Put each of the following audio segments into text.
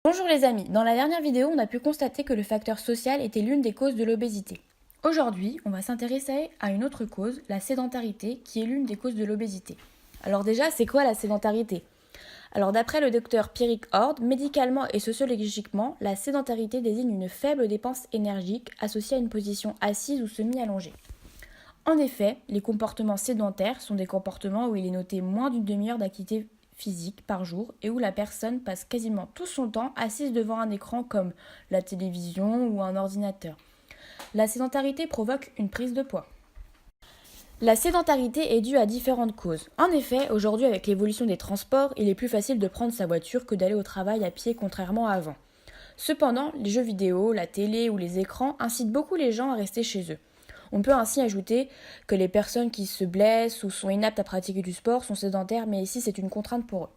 Bonjour les amis, dans la dernière vidéo, on a pu constater que le facteur social était l'une des causes de l'obésité. Aujourd'hui, on va s'intéresser à une autre cause, la sédentarité, qui est l'une des causes de l'obésité. Alors déjà, c'est quoi la sédentarité ? Alors d'après le docteur Pierrick Ord, médicalement et sociologiquement, la sédentarité désigne une faible dépense énergique associée à une position assise ou semi-allongée. En effet, les comportements sédentaires sont des comportements où il est noté moins d'une demi-heure d'activité physique par jour et où la personne passe quasiment tout son temps assise devant un écran comme la télévision ou un ordinateur. La sédentarité provoque une prise de poids. La sédentarité est due à différentes causes. En effet, aujourd'hui avec l'évolution des transports, il est plus facile de prendre sa voiture que d'aller au travail à pied contrairement à avant. Cependant, les jeux vidéo, la télé ou les écrans incitent beaucoup les gens à rester chez eux. On peut ainsi ajouter que les personnes qui se blessent ou sont inaptes à pratiquer du sport sont sédentaires, mais ici c'est une contrainte pour eux.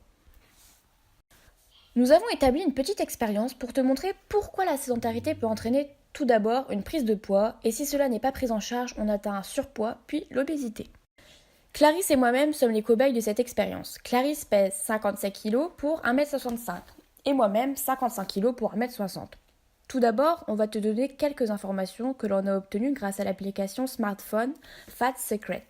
Nous avons établi une petite expérience pour te montrer pourquoi la sédentarité peut entraîner tout d'abord une prise de poids, et si cela n'est pas pris en charge, on atteint un surpoids, puis l'obésité. Clarisse et moi-même sommes les cobayes de cette expérience. Clarisse pèse 57 kg pour 1m65, et moi-même 55 kg pour 1m60. Tout d'abord, on va te donner quelques informations que l'on a obtenues grâce à l'application smartphone Fat Secret.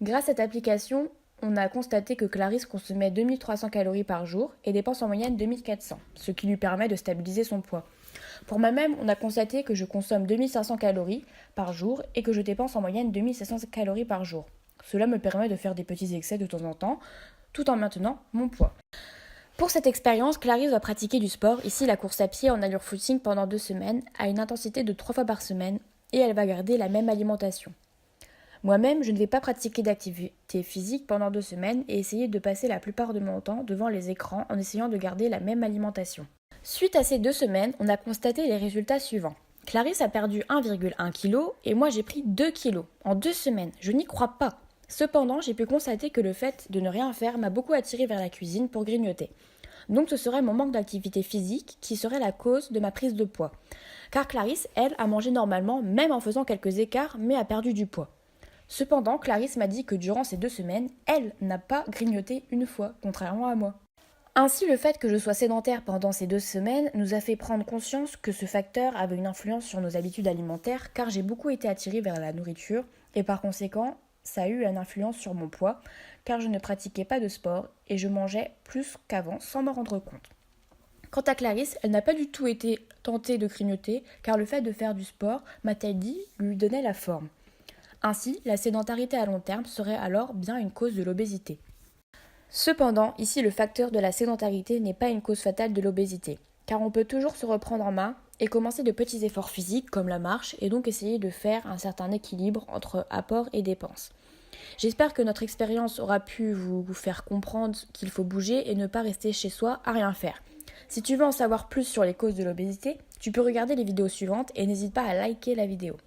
Grâce à cette application, on a constaté que Clarisse consommait 2300 calories par jour et dépense en moyenne 2400, ce qui lui permet de stabiliser son poids. Pour moi-même, on a constaté que je consomme 2500 calories par jour et que je dépense en moyenne 2700 calories par jour. Cela me permet de faire des petits excès de temps en temps, tout en maintenant mon poids. Pour cette expérience, Clarisse va pratiquer du sport, ici la course à pied en allure footing pendant 2 semaines, à une intensité de 3 fois par semaine, et elle va garder la même alimentation. Moi-même, je ne vais pas pratiquer d'activité physique pendant 2 semaines et essayer de passer la plupart de mon temps devant les écrans en essayant de garder la même alimentation. Suite à ces 2 semaines, on a constaté les résultats suivants. Clarisse a perdu 1,1 kg et moi j'ai pris 2 kg en 2 semaines. Je n'y crois pas. Cependant, j'ai pu constater que le fait de ne rien faire m'a beaucoup attiré vers la cuisine pour grignoter. Donc ce serait mon manque d'activité physique qui serait la cause de ma prise de poids. Car Clarisse, elle, a mangé normalement, même en faisant quelques écarts, mais a perdu du poids. Cependant, Clarisse m'a dit que durant ces 2 semaines, elle n'a pas grignoté une fois, contrairement à moi. Ainsi, le fait que je sois sédentaire pendant ces 2 semaines nous a fait prendre conscience que ce facteur avait une influence sur nos habitudes alimentaires, car j'ai beaucoup été attirée vers la nourriture, et par conséquent, ça a eu une influence sur mon poids, car je ne pratiquais pas de sport et je mangeais plus qu'avant sans m'en rendre compte. Quant à Clarisse, elle n'a pas du tout été tentée de grignoter, car le fait de faire du sport, m'a-t-elle dit, lui donnait la forme. Ainsi, la sédentarité à long terme serait alors bien une cause de l'obésité. Cependant, ici le facteur de la sédentarité n'est pas une cause fatale de l'obésité, car on peut toujours se reprendre en main et commencer de petits efforts physiques comme la marche et donc essayer de faire un certain équilibre entre apport et dépenses. J'espère que notre expérience aura pu vous faire comprendre qu'il faut bouger et ne pas rester chez soi à rien faire. Si tu veux en savoir plus sur les causes de l'obésité, tu peux regarder les vidéos suivantes et n'hésite pas à liker la vidéo.